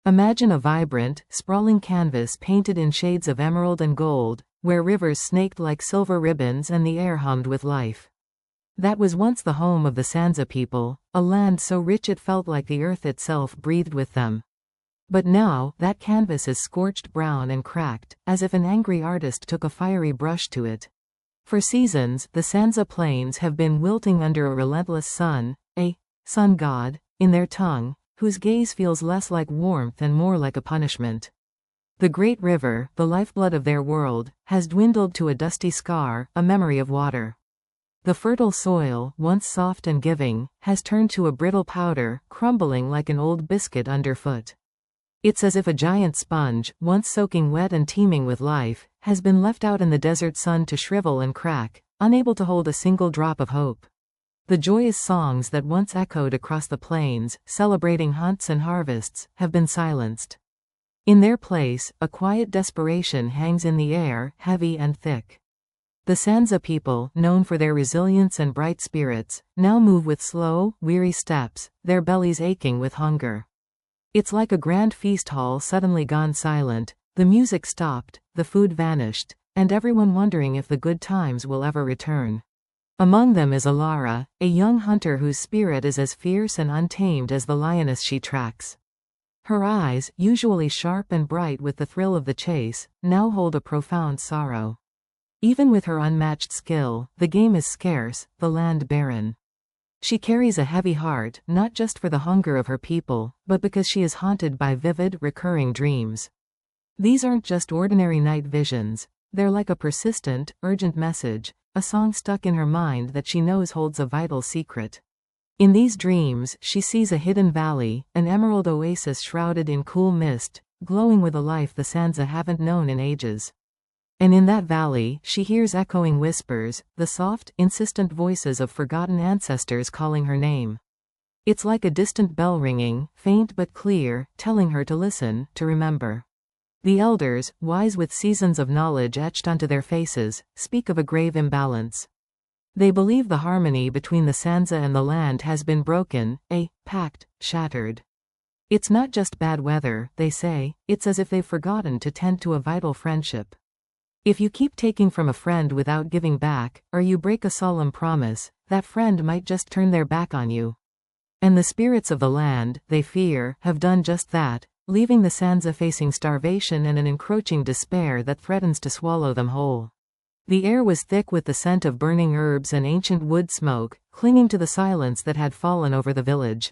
Imagine a vibrant, sprawling canvas painted in shades of emerald and gold, where rivers snaked like silver ribbons and the air hummed with life. That was once the home of the Sansa people, a land so rich it felt like the earth itself breathed with them. But now, that canvas is scorched brown and cracked, as if an angry artist took a fiery brush to it. For seasons, the Sansa plains have been wilting under a relentless sun, a sun god, in their tongue, whose gaze feels less like warmth and more like a punishment. The great river, the lifeblood of their world, has dwindled to a dusty scar, a memory of water. The fertile soil, once soft and giving, has turned to a brittle powder, crumbling like an old biscuit underfoot. It's as if a giant sponge, once soaking wet and teeming with life, has been left out in the desert sun to shrivel and crack, unable to hold a single drop of hope. The joyous songs that once echoed across the plains, celebrating hunts and harvests, have been silenced. In their place, a quiet desperation hangs in the air, heavy and thick. The Sansa people, known for their resilience and bright spirits, now move with slow, weary steps, their bellies aching with hunger. It's like a grand feast hall suddenly gone silent, the music stopped, the food vanished, and everyone wondering if the good times will ever return. Among them is Alara, a young hunter whose spirit is as fierce and untamed as the lioness she tracks. Her eyes, usually sharp and bright with the thrill of the chase, now hold a profound sorrow. Even with her unmatched skill, the game is scarce, the land barren. She carries a heavy heart, not just for the hunger of her people, but because she is haunted by vivid, recurring dreams. These aren't just ordinary night visions, they're like a persistent, urgent message, a song stuck in her mind that she knows holds a vital secret. In these dreams, she sees a hidden valley, an emerald oasis shrouded in cool mist, glowing with a life the Sansa haven't known in ages. And in that valley, she hears echoing whispers, the soft, insistent voices of forgotten ancestors calling her name. It's like a distant bell ringing, faint but clear, telling her to listen, to remember. The elders, wise with seasons of knowledge etched onto their faces, speak of a grave imbalance. They believe the harmony between the Sansa and the land has been broken, a pact shattered. It's not just bad weather, they say, it's as if they've forgotten to tend to a vital friendship. If you keep taking from a friend without giving back, or you break a solemn promise, that friend might just turn their back on you. And the spirits of the land, they fear, have done just that, leaving the Sansa facing starvation and an encroaching despair that threatens to swallow them whole. The air was thick with the scent of burning herbs and ancient wood smoke, clinging to the silence that had fallen over the village.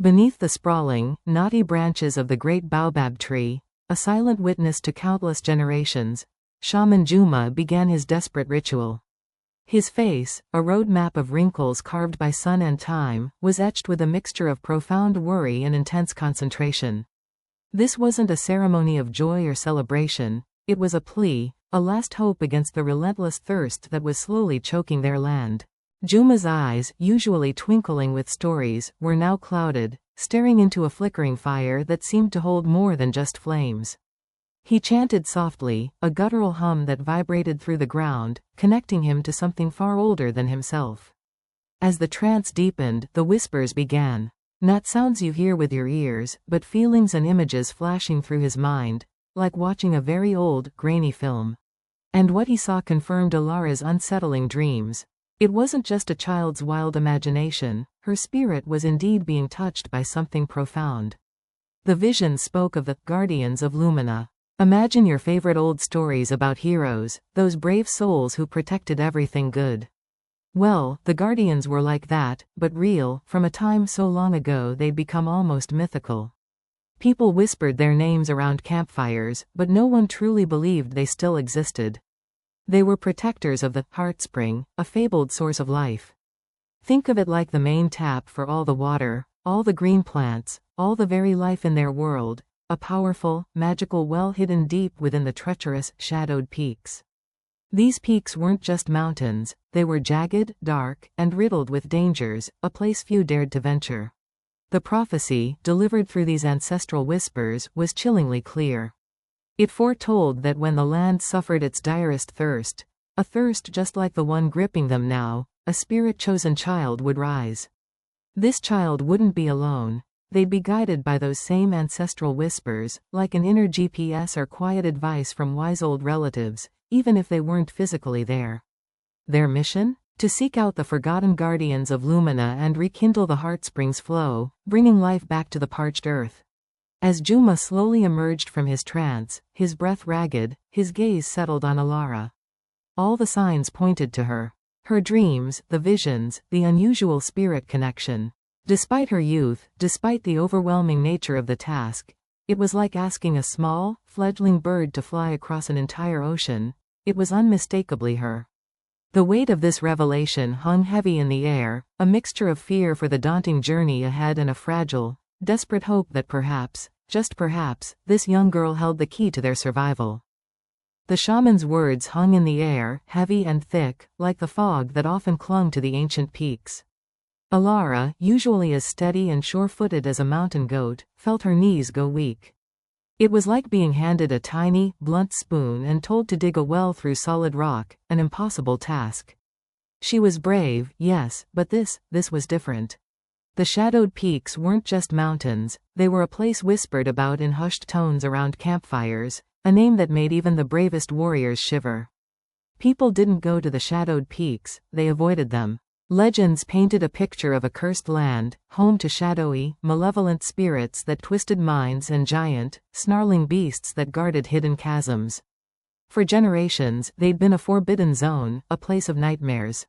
Beneath the sprawling, knotty branches of the great baobab tree, a silent witness to countless generations, Shaman Juma began his desperate ritual. His face, a road map of wrinkles carved by sun and time, was etched with a mixture of profound worry and intense concentration. This wasn't a ceremony of joy or celebration, it was a plea, a last hope against the relentless thirst that was slowly choking their land. Juma's eyes, usually twinkling with stories, were now clouded, staring into a flickering fire that seemed to hold more than just flames. He chanted softly, a guttural hum that vibrated through the ground, connecting him to something far older than himself. As the trance deepened, the whispers began. Not sounds you hear with your ears, but feelings and images flashing through his mind, like watching a very old, grainy film. And what he saw confirmed Alara's unsettling dreams. It wasn't just a child's wild imagination, her spirit was indeed being touched by something profound. The vision spoke of the guardians of Lumina. Imagine your favorite old stories about heroes, those brave souls who protected everything good. Well, the Guardians were like that, but real, from a time so long ago they'd become almost mythical. People whispered their names around campfires, but no one truly believed they still existed. They were protectors of the heartspring, a fabled source of life. Think of it like the main tap for all the water, all the green plants, all the very life in their world, a powerful, magical well hidden deep within the treacherous, shadowed peaks. These peaks weren't just mountains, they were jagged, dark, and riddled with dangers, a place few dared to venture. The prophecy, delivered through these ancestral whispers, was chillingly clear. It foretold that when the land suffered its direst thirst, a thirst just like the one gripping them now, a spirit-chosen child would rise. This child wouldn't be alone. they'd be guided by those same ancestral whispers, like an inner GPS or quiet advice from wise old relatives, even if they weren't physically there. Their mission? To seek out the forgotten guardians of Lumina and rekindle the heartspring's flow, bringing life back to the parched earth. As Juma slowly emerged from his trance, his breath ragged, his gaze settled on Alara. All the signs pointed to her. Her dreams, the visions, the unusual spirit connection. Despite her youth, despite the overwhelming nature of the task, it was like asking a small, fledgling bird to fly across an entire ocean. It was unmistakably her. The weight of this revelation hung heavy in the air, a mixture of fear for the daunting journey ahead and a fragile, desperate hope that perhaps, just perhaps, this young girl held the key to their survival. The shaman's words hung in the air, heavy and thick, like the fog that often clung to the ancient peaks. Alara, usually as steady and sure-footed as a mountain goat, felt her knees go weak. It was like being handed a tiny, blunt spoon and told to dig a well through solid rock, an impossible task. She was brave, yes, but this was different. The shadowed peaks weren't just mountains, they were a place whispered about in hushed tones around campfires, a name that made even the bravest warriors shiver. People didn't go to the shadowed peaks, they avoided them. Legends painted a picture of a cursed land, home to shadowy, malevolent spirits that twisted minds and giant, snarling beasts that guarded hidden chasms. For generations, they'd been a forbidden zone, a place of nightmares.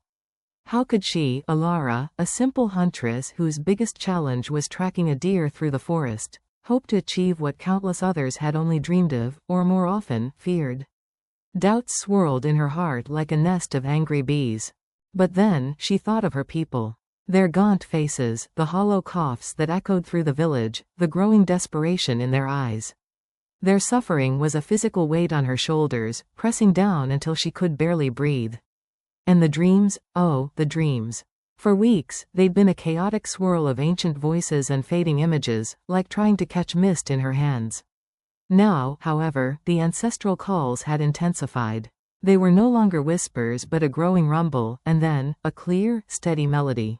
How could she, Alara, a simple huntress whose biggest challenge was tracking a deer through the forest, hope to achieve what countless others had only dreamed of, or more often, feared? Doubts swirled in her heart like a nest of angry bees. But then, she thought of her people. Their gaunt faces, the hollow coughs that echoed through the village, the growing desperation in their eyes. Their suffering was a physical weight on her shoulders, pressing down until she could barely breathe. And the dreams, oh, the dreams. For weeks, they'd been a chaotic swirl of ancient voices and fading images, like trying to catch mist in her hands. Now, however, the ancestral calls had intensified. They were no longer whispers but a growing rumble, and then, a clear, steady melody.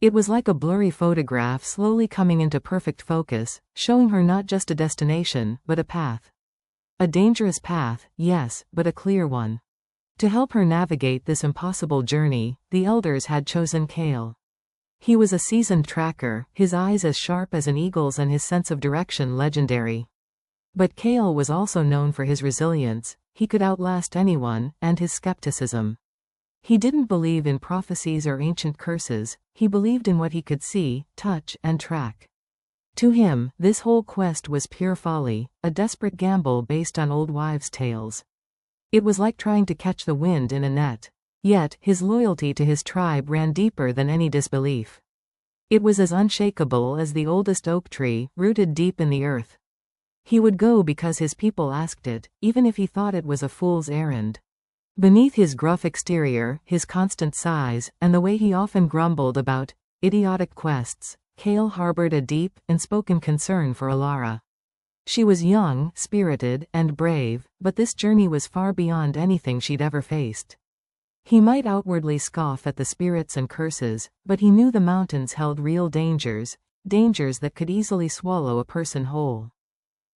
It was like a blurry photograph slowly coming into perfect focus, showing her not just a destination, but a path. A dangerous path, yes, but a clear one. To help her navigate this impossible journey, the elders had chosen Kale. He was a seasoned tracker, his eyes as sharp as an eagle's and his sense of direction legendary. But Kale was also known for his resilience. He could outlast anyone, and his skepticism. He didn't believe in prophecies or ancient curses, he believed in what he could see, touch, and track. To him, this whole quest was pure folly, a desperate gamble based on old wives' tales. It was like trying to catch the wind in a net. Yet, his loyalty to his tribe ran deeper than any disbelief. It was as unshakable as the oldest oak tree, rooted deep in the earth. He would go because his people asked it, even if he thought it was a fool's errand. Beneath his gruff exterior, his constant sighs, and the way he often grumbled about idiotic quests, Kale harbored a deep, unspoken concern for Alara. She was young, spirited, and brave, but this journey was far beyond anything she'd ever faced. He might outwardly scoff at the spirits and curses, but he knew the mountains held real dangers, dangers that could easily swallow a person whole.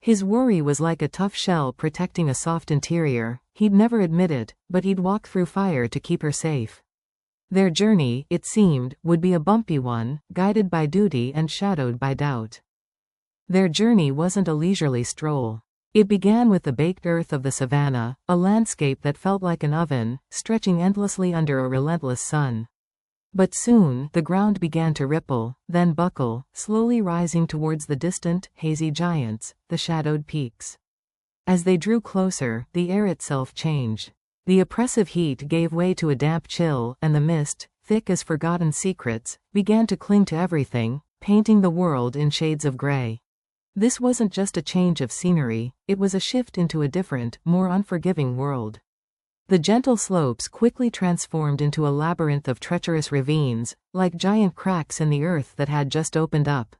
His worry was like a tough shell protecting a soft interior. He'd never admit it, but he'd walk through fire to keep her safe. Their journey, it seemed, would be a bumpy one, guided by duty and shadowed by doubt. Their journey wasn't a leisurely stroll. It began with the baked earth of the savannah, a landscape that felt like an oven, stretching endlessly under a relentless sun. But soon, the ground began to ripple, then buckle, slowly rising towards the distant, hazy giants, the shadowed peaks. As they drew closer, the air itself changed. The oppressive heat gave way to a damp chill, and the mist, thick as forgotten secrets, began to cling to everything, painting the world in shades of gray. This wasn't just a change of scenery, it was a shift into a different, more unforgiving world. The gentle slopes quickly transformed into a labyrinth of treacherous ravines, like giant cracks in the earth that had just opened up.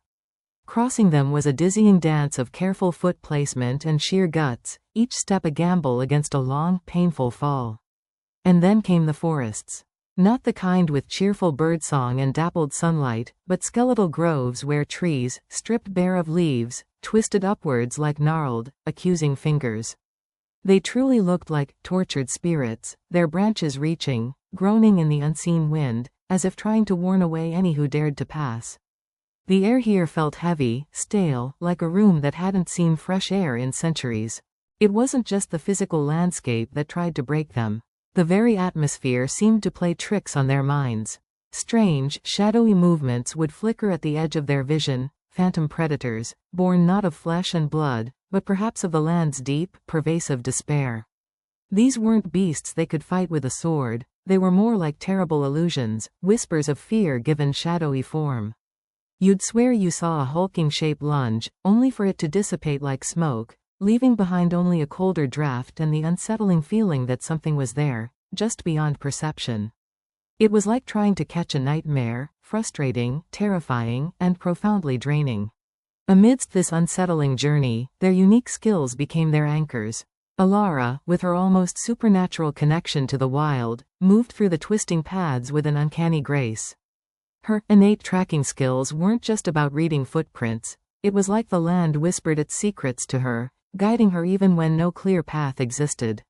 Crossing them was a dizzying dance of careful foot placement and sheer guts, each step a gamble against a long, painful fall. And then came the forests. Not the kind with cheerful birdsong and dappled sunlight, but skeletal groves where trees, stripped bare of leaves, twisted upwards like gnarled, accusing fingers. They truly looked like tortured spirits, their branches reaching, groaning in the unseen wind, as if trying to warn away any who dared to pass. The air here felt heavy, stale, like a room that hadn't seen fresh air in centuries. It wasn't just the physical landscape that tried to break them. The very atmosphere seemed to play tricks on their minds. Strange, shadowy movements would flicker at the edge of their vision, phantom predators, born not of flesh and blood, but perhaps of the land's deep, pervasive despair. These weren't beasts they could fight with a sword, they were more like terrible illusions, whispers of fear given shadowy form. You'd swear you saw a hulking shape lunge, only for it to dissipate like smoke, leaving behind only a colder draft and the unsettling feeling that something was there, just beyond perception. It was like trying to catch a nightmare, frustrating, terrifying, and profoundly draining. Amidst this unsettling journey, their unique skills became their anchors. Alara, with her almost supernatural connection to the wild, moved through the twisting paths with an uncanny grace. Her innate tracking skills weren't just about reading footprints, it was like the land whispered its secrets to her, guiding her even when no clear path existed.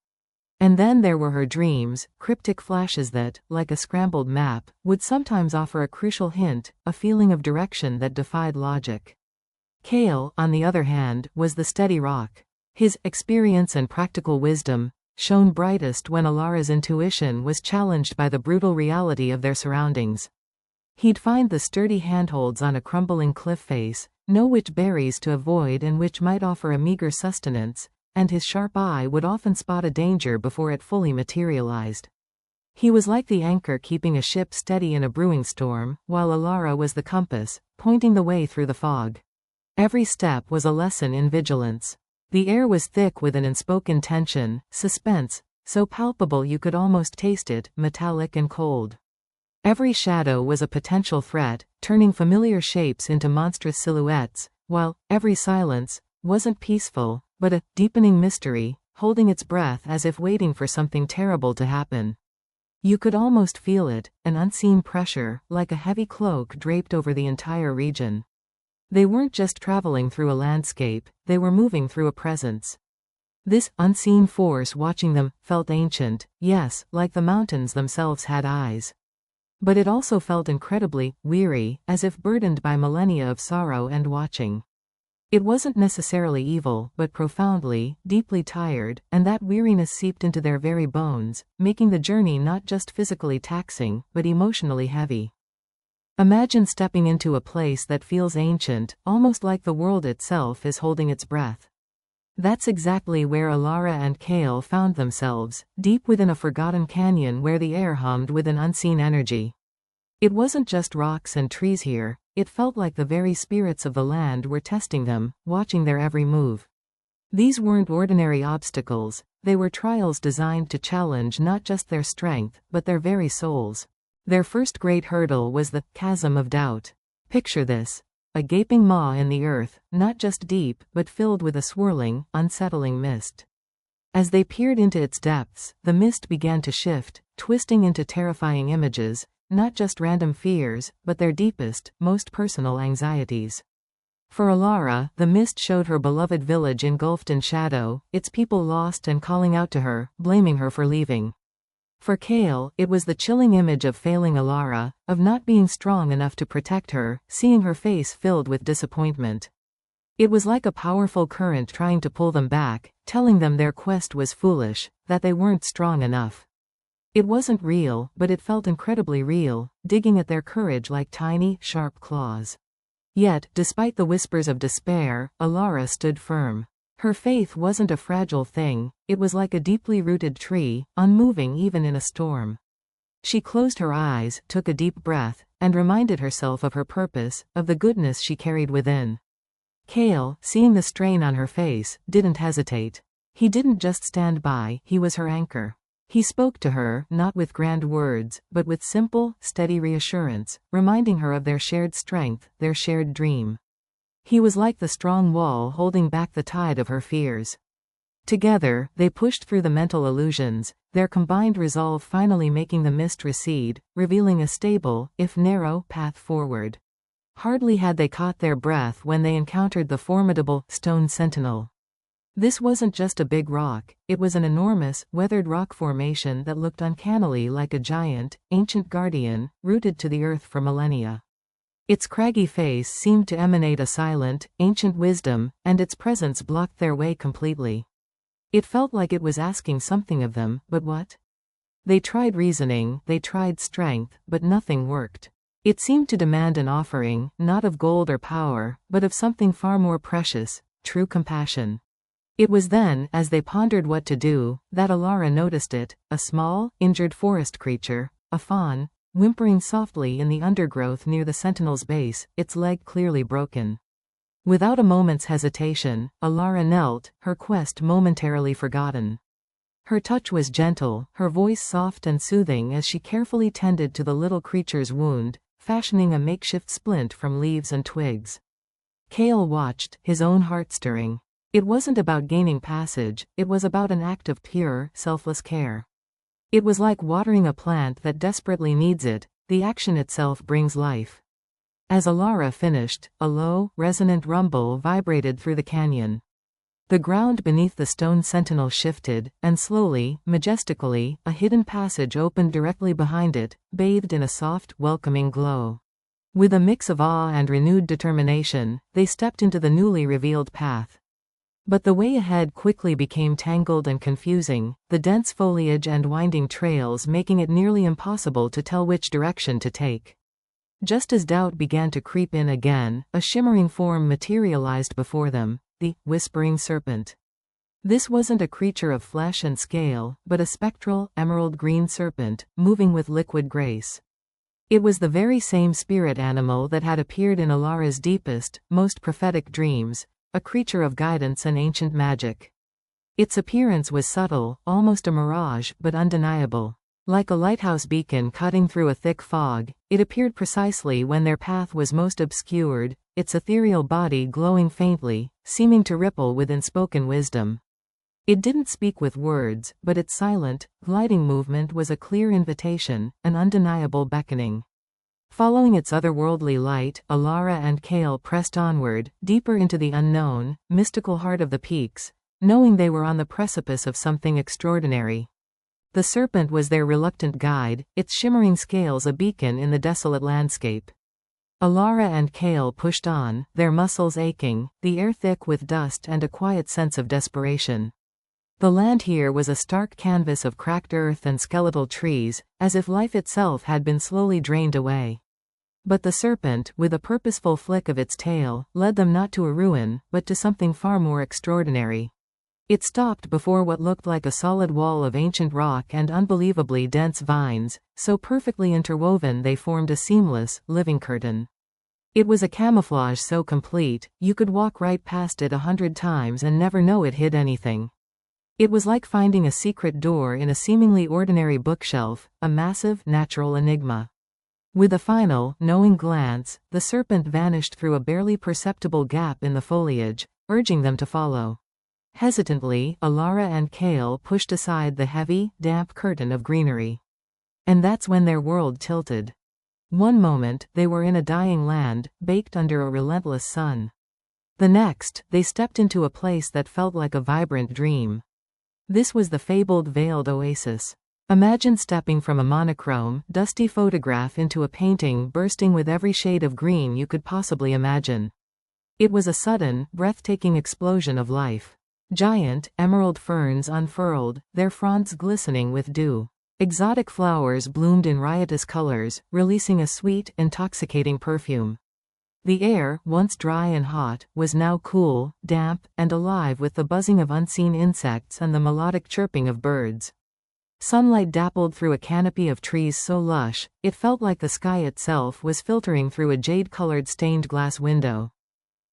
And then there were her dreams, cryptic flashes that, like a scrambled map, would sometimes offer a crucial hint, a feeling of direction that defied logic. Kale, on the other hand, was the steady rock. His experience and practical wisdom shone brightest when Alara's intuition was challenged by the brutal reality of their surroundings. He'd find the sturdy handholds on a crumbling cliff face, know which berries to avoid and which might offer a meager sustenance, and his sharp eye would often spot a danger before it fully materialized. He was like the anchor keeping a ship steady in a brewing storm, while Alara was the compass, pointing the way through the fog. Every step was a lesson in vigilance. The air was thick with an unspoken tension, suspense, so palpable you could almost taste it, metallic and cold. Every shadow was a potential threat, turning familiar shapes into monstrous silhouettes, while every silence wasn't peaceful, but a deepening mystery, holding its breath as if waiting for something terrible to happen. You could almost feel it, an unseen pressure, like a heavy cloak draped over the entire region. They weren't just traveling through a landscape, they were moving through a presence. This unseen force watching them felt ancient, yes, like the mountains themselves had eyes. But it also felt incredibly weary, as if burdened by millennia of sorrow and watching. It wasn't necessarily evil, but profoundly, deeply tired, and that weariness seeped into their very bones, making the journey not just physically taxing, but emotionally heavy. Imagine stepping into a place that feels ancient, almost like the world itself is holding its breath. That's exactly where Alara and Kale found themselves, deep within a forgotten canyon where the air hummed with an unseen energy. It wasn't just rocks and trees here, it felt like the very spirits of the land were testing them, watching their every move. These weren't ordinary obstacles, they were trials designed to challenge not just their strength, but their very souls. Their first great hurdle was the chasm of doubt. Picture this. A gaping maw in the earth, not just deep, but filled with a swirling, unsettling mist. As they peered into its depths, the mist began to shift, twisting into terrifying images, not just random fears, but their deepest, most personal anxieties. For Alara, the mist showed her beloved village engulfed in shadow, its people lost and calling out to her, blaming her for leaving. For Kale, it was the chilling image of failing Alara, of not being strong enough to protect her, seeing her face filled with disappointment. It was like a powerful current trying to pull them back, telling them their quest was foolish, that they weren't strong enough. It wasn't real, but it felt incredibly real, digging at their courage like tiny, sharp claws. Yet, despite the whispers of despair, Alara stood firm. Her faith wasn't a fragile thing, it was like a deeply rooted tree, unmoving even in a storm. She closed her eyes, took a deep breath, and reminded herself of her purpose, of the goodness she carried within. Kale, seeing the strain on her face, didn't hesitate. He didn't just stand by, he was her anchor. He spoke to her, not with grand words, but with simple, steady reassurance, reminding her of their shared strength, their shared dream. He was like the strong wall holding back the tide of her fears. Together, they pushed through the mental illusions, their combined resolve finally making the mist recede, revealing a stable, if narrow, path forward. Hardly had they caught their breath when they encountered the formidable stone sentinel. This wasn't just a big rock, it was an enormous, weathered rock formation that looked uncannily like a giant, ancient guardian, rooted to the earth for millennia. Its craggy face seemed to emanate a silent, ancient wisdom, and its presence blocked their way completely. It felt like it was asking something of them, but what? They tried reasoning, they tried strength, but nothing worked. It seemed to demand an offering, not of gold or power, but of something far more precious, true compassion. It was then, as they pondered what to do, that Alara noticed it, a small, injured forest creature, a fawn, whimpering softly in the undergrowth near the sentinel's base, its leg clearly broken. Without a moment's hesitation, Alara knelt, her quest momentarily forgotten. Her touch was gentle, her voice soft and soothing as she carefully tended to the little creature's wound, fashioning a makeshift splint from leaves and twigs. Kale watched, his own heart stirring. It wasn't about gaining passage, it was about an act of pure, selfless care. It was like watering a plant that desperately needs it, the action itself brings life. As Alara finished, a low, resonant rumble vibrated through the canyon. The ground beneath the stone sentinel shifted, and slowly, majestically, a hidden passage opened directly behind it, bathed in a soft, welcoming glow. With a mix of awe and renewed determination, they stepped into the newly revealed path. But the way ahead quickly became tangled and confusing, the dense foliage and winding trails making it nearly impossible to tell which direction to take. Just as doubt began to creep in again, a shimmering form materialized before them, the whispering serpent. This wasn't a creature of flesh and scale, but a spectral, emerald-green serpent, moving with liquid grace. It was the very same spirit animal that had appeared in Alara's deepest, most prophetic dreams, a creature of guidance and ancient magic. Its appearance was subtle, almost a mirage, but undeniable. Like a lighthouse beacon cutting through a thick fog, it appeared precisely when their path was most obscured, its ethereal body glowing faintly, seeming to ripple with unspoken wisdom. It didn't speak with words, but its silent, gliding movement was a clear invitation, an undeniable beckoning. Following its otherworldly light, Alara and Kale pressed onward, deeper into the unknown, mystical heart of the peaks, knowing they were on the precipice of something extraordinary. The serpent was their reluctant guide, its shimmering scales a beacon in the desolate landscape. Alara and Kale pushed on, their muscles aching, the air thick with dust and a quiet sense of desperation. The land here was a stark canvas of cracked earth and skeletal trees, as if life itself had been slowly drained away. But the serpent, with a purposeful flick of its tail, led them not to a ruin, but to something far more extraordinary. It stopped before what looked like a solid wall of ancient rock and unbelievably dense vines, so perfectly interwoven they formed a seamless, living curtain. It was a camouflage so complete, you could walk right past it 100 times and never know it hid anything. It was like finding a secret door in a seemingly ordinary bookshelf, a massive, natural enigma. With a final, knowing glance, the serpent vanished through a barely perceptible gap in the foliage, urging them to follow. Hesitantly, Alara and Kale pushed aside the heavy, damp curtain of greenery. And that's when their world tilted. One moment, they were in a dying land, baked under a relentless sun. The next, they stepped into a place that felt like a vibrant dream. This was the fabled veiled oasis. Imagine stepping from a monochrome, dusty photograph into a painting bursting with every shade of green you could possibly imagine. It was a sudden, breathtaking explosion of life. Giant, emerald ferns unfurled, their fronds glistening with dew. Exotic flowers bloomed in riotous colors, releasing a sweet, intoxicating perfume. The air, once dry and hot, was now cool, damp, and alive with the buzzing of unseen insects and the melodic chirping of birds. Sunlight dappled through a canopy of trees so lush, it felt like the sky itself was filtering through a jade-colored stained glass window.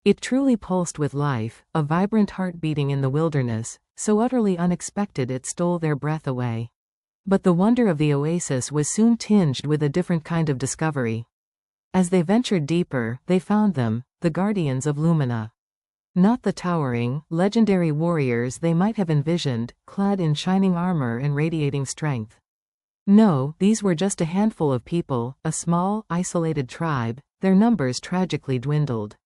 It truly pulsed with life, a vibrant heart beating in the wilderness, so utterly unexpected it stole their breath away. But the wonder of the oasis was soon tinged with a different kind of discovery. As they ventured deeper, they found them, the guardians of Lumina. Not the towering, legendary warriors they might have envisioned, clad in shining armor and radiating strength. No, these were just a handful of people, a small, isolated tribe, their numbers tragically dwindled.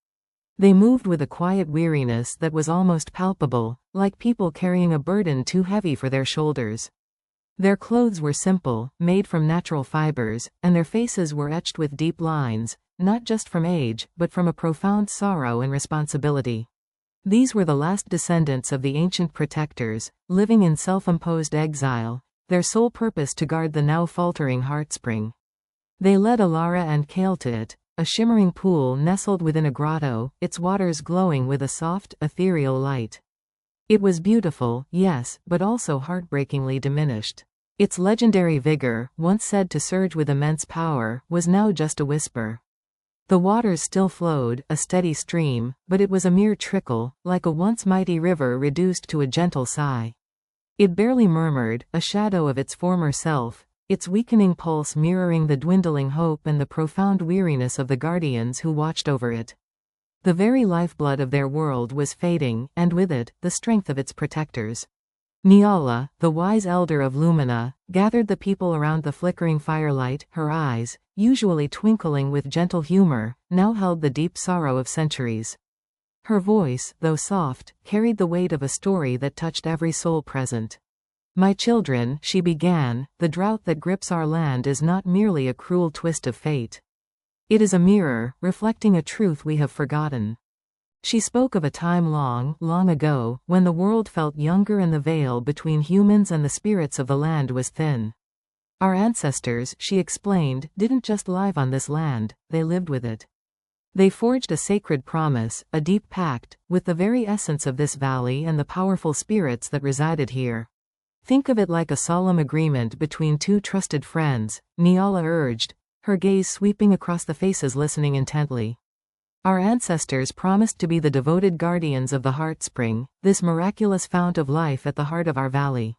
They moved with a quiet weariness that was almost palpable, like people carrying a burden too heavy for their shoulders. Their clothes were simple, made from natural fibers, and their faces were etched with deep lines, not just from age, but from a profound sorrow and responsibility. These were the last descendants of the ancient protectors, living in self-imposed exile, their sole purpose to guard the now faltering heartspring. They led Alara and Kale to it, a shimmering pool nestled within a grotto, its waters glowing with a soft, ethereal light. It was beautiful, yes, but also heartbreakingly diminished. Its legendary vigor, once said to surge with immense power, was now just a whisper. The waters still flowed, a steady stream, but it was a mere trickle, like a once mighty river reduced to a gentle sigh. It barely murmured, a shadow of its former self, its weakening pulse mirroring the dwindling hope and the profound weariness of the guardians who watched over it. The very lifeblood of their world was fading, and with it, the strength of its protectors. Nyala, the wise elder of Lumina, gathered the people around the flickering firelight, her eyes, usually twinkling with gentle humor, now held the deep sorrow of centuries. Her voice, though soft, carried the weight of a story that touched every soul present. "My children," she began, "the drought that grips our land is not merely a cruel twist of fate. It is a mirror, reflecting a truth we have forgotten." She spoke of a time long, long ago, when the world felt younger and the veil between humans and the spirits of the land was thin. Our ancestors, she explained, didn't just live on this land, they lived with it. They forged a sacred promise, a deep pact, with the very essence of this valley and the powerful spirits that resided here. "Think of it like a solemn agreement between two trusted friends," Nyala urged, her gaze sweeping across the faces listening intently. "Our ancestors promised to be the devoted guardians of the heartspring, this miraculous fount of life at the heart of our valley.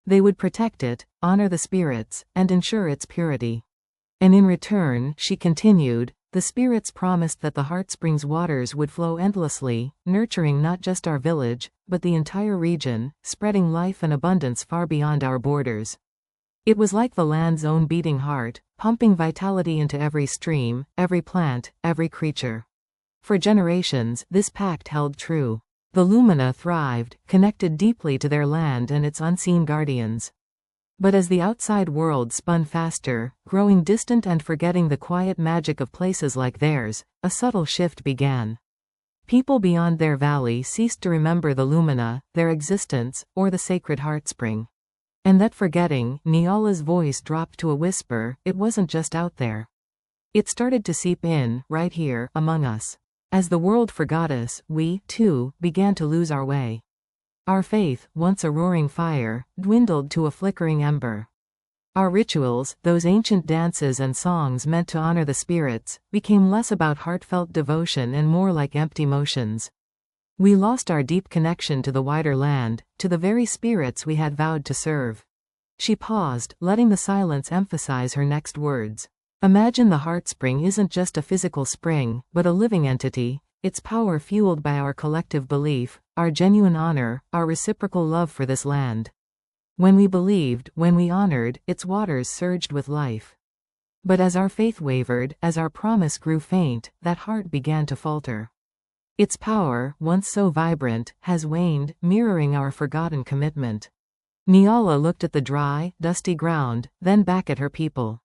They would protect it, honor the spirits, and ensure its purity. And in return," she continued, "the spirits promised that the heartspring's waters would flow endlessly, nurturing not just our village, but the entire region, spreading life and abundance far beyond our borders." It was like the land's own beating heart, pumping vitality into every stream, every plant, every creature. For generations, this pact held true. The Lumina thrived, connected deeply to their land and its unseen guardians. But as the outside world spun faster, growing distant and forgetting the quiet magic of places like theirs, a subtle shift began. People beyond their valley ceased to remember the Lumina, their existence, or the sacred heartspring. And that forgetting, Nyala's voice dropped to a whisper, it wasn't just out there. It started to seep in, right here, among us. As the world forgot us, we, too, began to lose our way. Our faith, once a roaring fire, dwindled to a flickering ember. Our rituals, those ancient dances and songs meant to honor the spirits, became less about heartfelt devotion and more like empty motions. We lost our deep connection to the wider land, to the very spirits we had vowed to serve. She paused, letting the silence emphasize her next words. "Imagine the heartspring isn't just a physical spring, but a living entity, its power fueled by our collective belief, our genuine honor, our reciprocal love for this land. When we believed, when we honored, its waters surged with life. But as our faith wavered, as our promise grew faint, that heart began to falter. Its power, once so vibrant, has waned, mirroring our forgotten commitment." Nyala looked at the dry, dusty ground, then back at her people.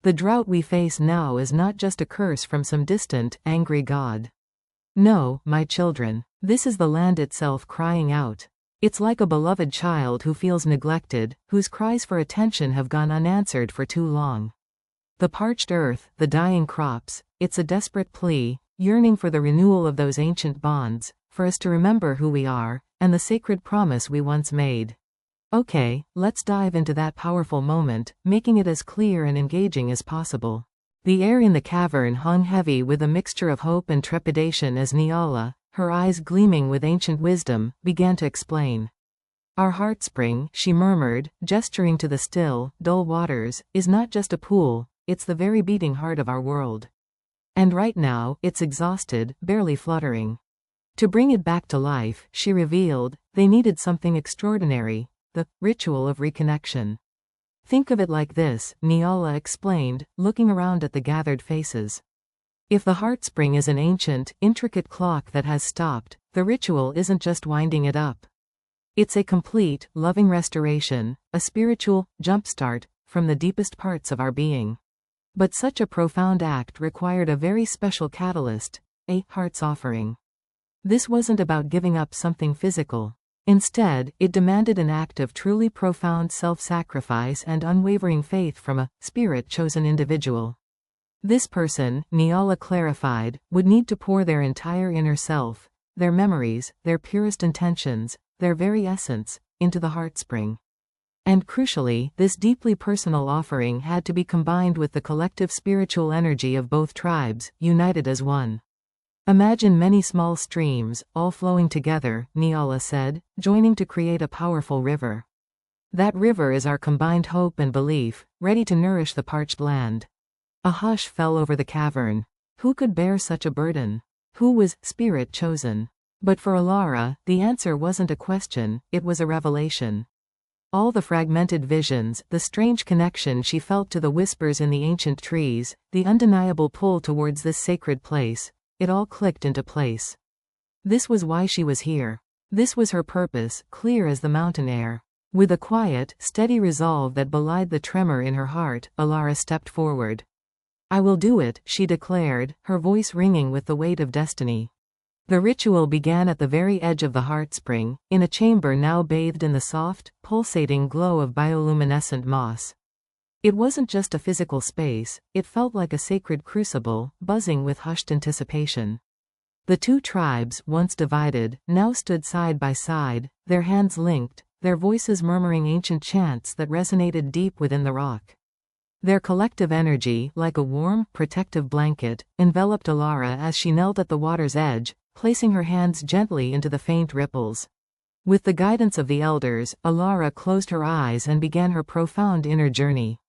"The drought we face now is not just a curse from some distant, angry god. No, my children. This is the land itself crying out. It's like a beloved child who feels neglected, whose cries for attention have gone unanswered for too long. The parched earth, the dying crops, it's a desperate plea, yearning for the renewal of those ancient bonds, for us to remember who we are, and the sacred promise we once made." Okay, let's dive into that powerful moment, making it as clear and engaging as possible. The air in the cavern hung heavy with a mixture of hope and trepidation as Nyala, her eyes gleaming with ancient wisdom, began to explain. "Our heartspring," she murmured, gesturing to the still, dull waters, "is not just a pool, it's the very beating heart of our world. And right now, it's exhausted, barely fluttering. To bring it back to life, she revealed, they needed something extraordinary, the ritual of reconnection. Think of it like this, Nyala explained, looking around at the gathered faces. If the heart spring is an ancient, intricate clock that has stopped, the ritual isn't just winding it up. It's a complete, loving restoration, a spiritual jumpstart from the deepest parts of our being. But such a profound act required a very special catalyst, a heart's offering. This wasn't about giving up something physical. Instead, it demanded an act of truly profound self-sacrifice and unwavering faith from a spirit-chosen individual. This person, Nyala clarified, would need to pour their entire inner self, their memories, their purest intentions, their very essence, into the heartspring. And crucially, this deeply personal offering had to be combined with the collective spiritual energy of both tribes, united as one. Imagine many small streams, all flowing together, Nyala said, joining to create a powerful river. That river is our combined hope and belief, ready to nourish the parched land. A hush fell over the cavern. Who could bear such a burden? Who was spirit chosen? But for Alara, the answer wasn't a question, it was a revelation. All the fragmented visions, the strange connection she felt to the whispers in the ancient trees, the undeniable pull towards this sacred place, it all clicked into place. This was why she was here. This was her purpose, clear as the mountain air. With a quiet, steady resolve that belied the tremor in her heart, Alara stepped forward. I will do it, she declared, her voice ringing with the weight of destiny. The ritual began at the very edge of the heartspring, in a chamber now bathed in the soft, pulsating glow of bioluminescent moss. It wasn't just a physical space, it felt like a sacred crucible, buzzing with hushed anticipation. The two tribes, once divided, now stood side by side, their hands linked, their voices murmuring ancient chants that resonated deep within the rock. Their collective energy, like a warm, protective blanket, enveloped Alara as she knelt at the water's edge, placing her hands gently into the faint ripples. With the guidance of the elders, Alara closed her eyes and began her profound inner journey.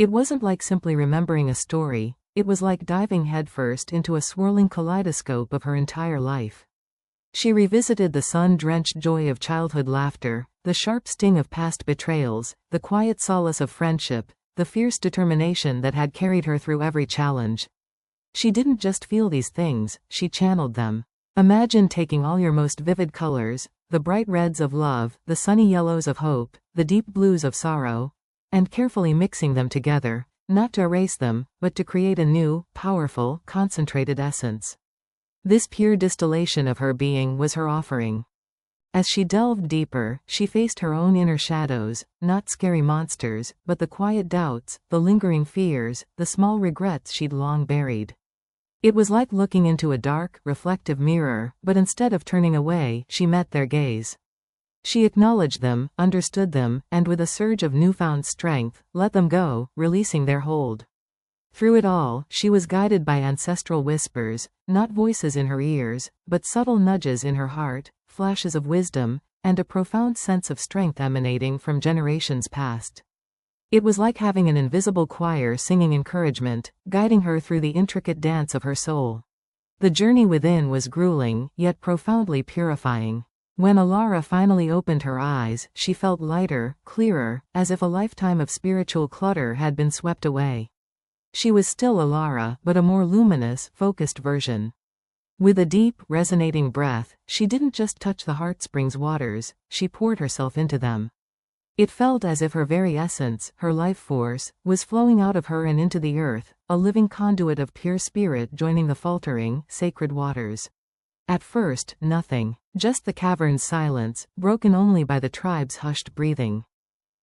It wasn't like simply remembering a story, it was like diving headfirst into a swirling kaleidoscope of her entire life. She revisited the sun-drenched joy of childhood laughter, the sharp sting of past betrayals, the quiet solace of friendship, the fierce determination that had carried her through every challenge. She didn't just feel these things, she channeled them. Imagine taking all your most vivid colors, the bright reds of love, the sunny yellows of hope, the deep blues of sorrow, and carefully mixing them together, not to erase them, but to create a new, powerful, concentrated essence. This pure distillation of her being was her offering. As she delved deeper, she faced her own inner shadows, not scary monsters, but the quiet doubts, the lingering fears, the small regrets she'd long buried. It was like looking into a dark, reflective mirror, but instead of turning away, she met their gaze. She acknowledged them, understood them, and with a surge of newfound strength, let them go, releasing their hold. Through it all, she was guided by ancestral whispers, not voices in her ears, but subtle nudges in her heart, flashes of wisdom, and a profound sense of strength emanating from generations past. It was like having an invisible choir singing encouragement, guiding her through the intricate dance of her soul. The journey within was grueling, yet profoundly purifying. When Alara finally opened her eyes, she felt lighter, clearer, as if a lifetime of spiritual clutter had been swept away. She was still Alara, but a more luminous, focused version. With a deep, resonating breath, she didn't just touch the heartspring's waters, she poured herself into them. It felt as if her very essence, her life force, was flowing out of her and into the earth, a living conduit of pure spirit joining the faltering, sacred waters. At first, nothing, just the cavern's silence, broken only by the tribe's hushed breathing.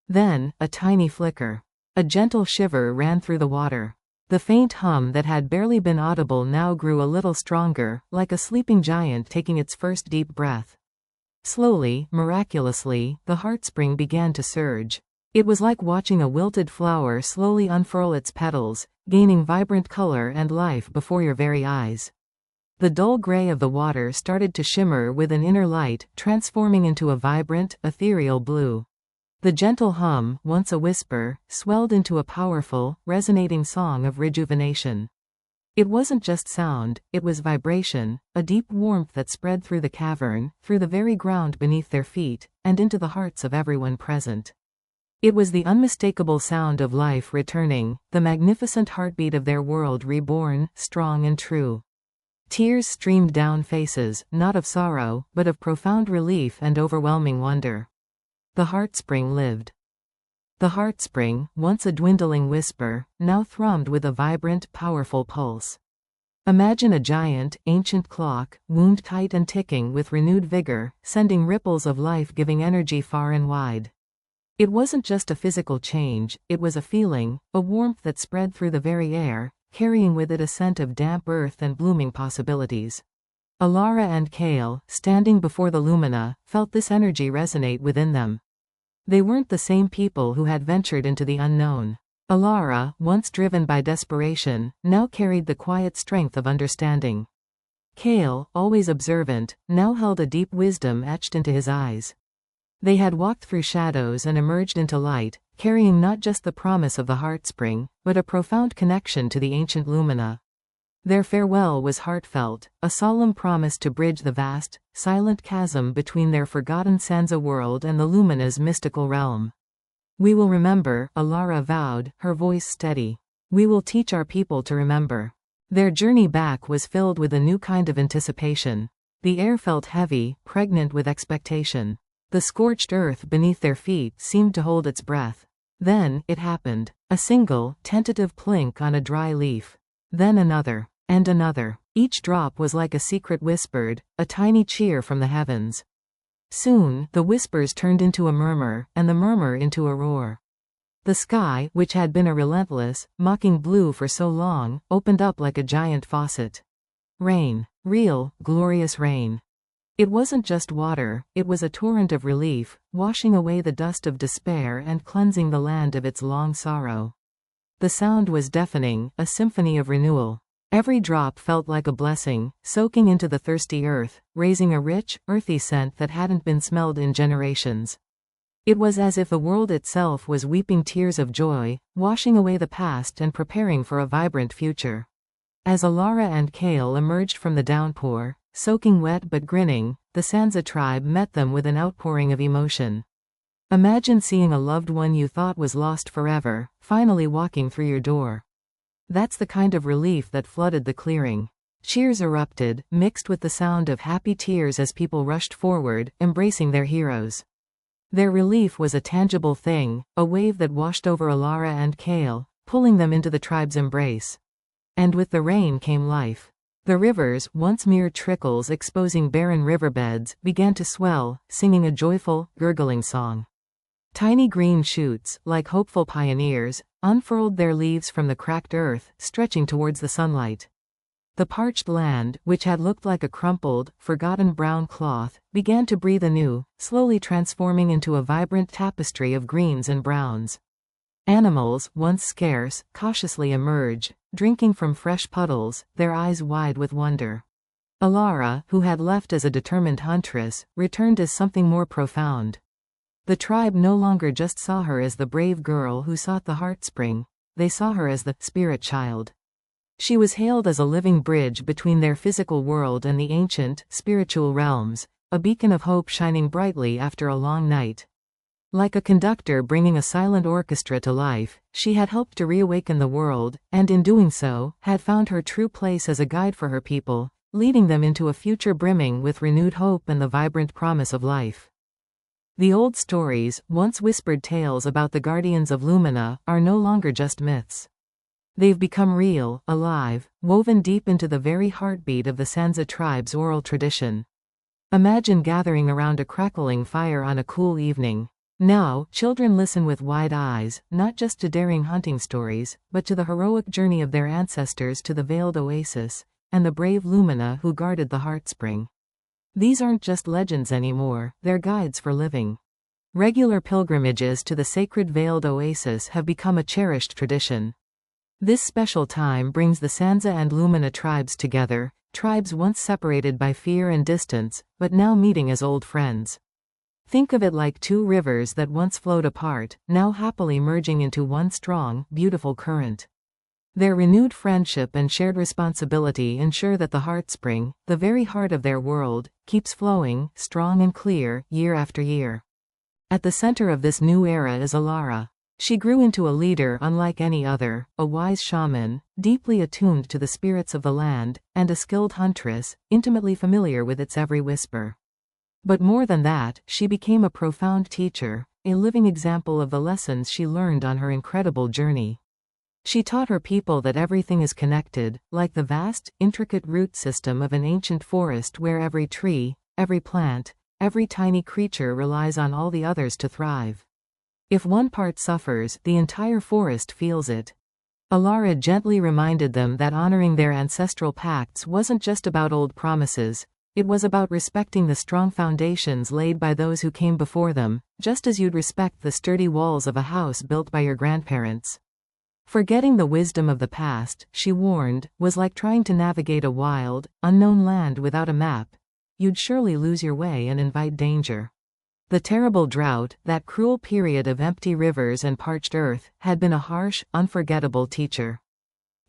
Then, a tiny flicker. A gentle shiver ran through the water. The faint hum that had barely been audible now grew a little stronger, like a sleeping giant taking its first deep breath. Slowly, miraculously, the heartspring began to surge. It was like watching a wilted flower slowly unfurl its petals, gaining vibrant color and life before your very eyes. The dull gray of the water started to shimmer with an inner light, transforming into a vibrant, ethereal blue. The gentle hum, once a whisper, swelled into a powerful, resonating song of rejuvenation. It wasn't just sound, it was vibration, a deep warmth that spread through the cavern, through the very ground beneath their feet, and into the hearts of everyone present. It was the unmistakable sound of life returning, the magnificent heartbeat of their world reborn, strong and true. Tears streamed down faces, not of sorrow, but of profound relief and overwhelming wonder. The heartspring lived. The heartspring, once a dwindling whisper, now thrummed with a vibrant, powerful pulse. Imagine a giant, ancient clock, wound tight and ticking with renewed vigor, sending ripples of life-giving energy far and wide. It wasn't just a physical change, it was a feeling, a warmth that spread through the very air, carrying with it a scent of damp earth and blooming possibilities. Alara and Kale, standing before the Lumina, felt this energy resonate within them. They weren't the same people who had ventured into the unknown. Alara, once driven by desperation, now carried the quiet strength of understanding. Kale, always observant, now held a deep wisdom etched into his eyes. They had walked through shadows and emerged into light, carrying not just the promise of the heartspring, but a profound connection to the ancient Lumina. Their farewell was heartfelt, a solemn promise to bridge the vast, silent chasm between their forgotten Sansa world and the Lumina's mystical realm. "We will remember," Alara vowed, her voice steady. "We will teach our people to remember." Their journey back was filled with a new kind of anticipation. The air felt heavy, pregnant with expectation. The scorched earth beneath their feet seemed to hold its breath. Then, it happened. A single, tentative plink on a dry leaf. Then another. And another. Each drop was like a secret whispered, a tiny cheer from the heavens. Soon, the whispers turned into a murmur, and the murmur into a roar. The sky, which had been a relentless, mocking blue for so long, opened up like a giant faucet. Rain. Real, glorious rain. It wasn't just water, it was a torrent of relief, washing away the dust of despair and cleansing the land of its long sorrow. The sound was deafening, a symphony of renewal. Every drop felt like a blessing, soaking into the thirsty earth, raising a rich, earthy scent that hadn't been smelled in generations. It was as if the world itself was weeping tears of joy, washing away the past and preparing for a vibrant future. As Alara and Kale emerged from the downpour, soaking wet but grinning, the Sansa tribe met them with an outpouring of emotion. Imagine seeing a loved one you thought was lost forever, finally walking through your door. That's the kind of relief that flooded the clearing. Cheers erupted, mixed with the sound of happy tears as people rushed forward, embracing their heroes. Their relief was a tangible thing, a wave that washed over Alara and Kale, pulling them into the tribe's embrace. And with the rain came life. The rivers, once mere trickles exposing barren riverbeds, began to swell, singing a joyful, gurgling song. Tiny green shoots, like hopeful pioneers, unfurled their leaves from the cracked earth, stretching towards the sunlight. The parched land, which had looked like a crumpled, forgotten brown cloth, began to breathe anew, slowly transforming into a vibrant tapestry of greens and browns. Animals, once scarce, cautiously emerged, drinking from fresh puddles, their eyes wide with wonder. Alara, who had left as a determined huntress, returned as something more profound. The tribe no longer just saw her as the brave girl who sought the heartspring, they saw her as the spirit child. She was hailed as a living bridge between their physical world and the ancient, spiritual realms, a beacon of hope shining brightly after a long night. Like a conductor bringing a silent orchestra to life, she had helped to reawaken the world, and in doing so, had found her true place as a guide for her people, leading them into a future brimming with renewed hope and the vibrant promise of life. The old stories, once whispered tales about the guardians of Lumina, are no longer just myths. They've become real, alive, woven deep into the very heartbeat of the Sansa tribe's oral tradition. Imagine gathering around a crackling fire on a cool evening. Now, children listen with wide eyes, not just to daring hunting stories, but to the heroic journey of their ancestors to the veiled oasis, and the brave Lumina who guarded the heartspring. These aren't just legends anymore, they're guides for living. Regular pilgrimages to the sacred veiled oasis have become a cherished tradition. This special time brings the Sansa and Lumina tribes together, tribes once separated by fear and distance, but now meeting as old friends. Think of it like two rivers that once flowed apart, now happily merging into one strong, beautiful current. Their renewed friendship and shared responsibility ensure that the heartspring, the very heart of their world, keeps flowing, strong and clear, year after year. At the center of this new era is Alara. She grew into a leader unlike any other, a wise shaman, deeply attuned to the spirits of the land, and a skilled huntress, intimately familiar with its every whisper. But more than that, she became a profound teacher, a living example of the lessons she learned on her incredible journey. She taught her people that everything is connected, like the vast, intricate root system of an ancient forest where every tree, every plant, every tiny creature relies on all the others to thrive. If one part suffers, the entire forest feels it. Alara gently reminded them that honoring their ancestral pacts wasn't just about old promises, it was about respecting the strong foundations laid by those who came before them, just as you'd respect the sturdy walls of a house built by your grandparents. Forgetting the wisdom of the past, she warned, was like trying to navigate a wild, unknown land without a map. You'd surely lose your way and invite danger. The terrible drought, that cruel period of empty rivers and parched earth, had been a harsh, unforgettable teacher.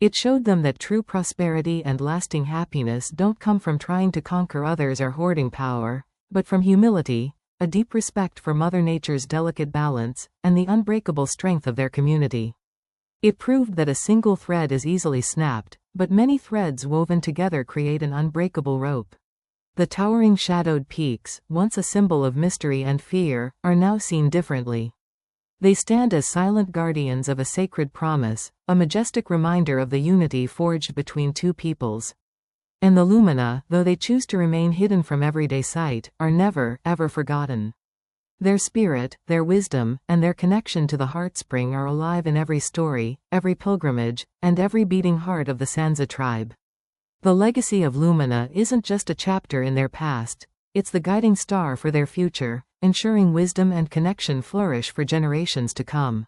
It showed them that true prosperity and lasting happiness don't come from trying to conquer others or hoarding power, but from humility, a deep respect for Mother Nature's delicate balance, and the unbreakable strength of their community. It proved that a single thread is easily snapped, but many threads woven together create an unbreakable rope. The towering shadowed peaks, once a symbol of mystery and fear, are now seen differently. They stand as silent guardians of a sacred promise, a majestic reminder of the unity forged between two peoples. And the Lumina, though they choose to remain hidden from everyday sight, are never, ever forgotten. Their spirit, their wisdom, and their connection to the heartspring are alive in every story, every pilgrimage, and every beating heart of the Sansa tribe. The legacy of Lumina isn't just a chapter in their past, it's the guiding star for their future, ensuring wisdom and connection flourish for generations to come.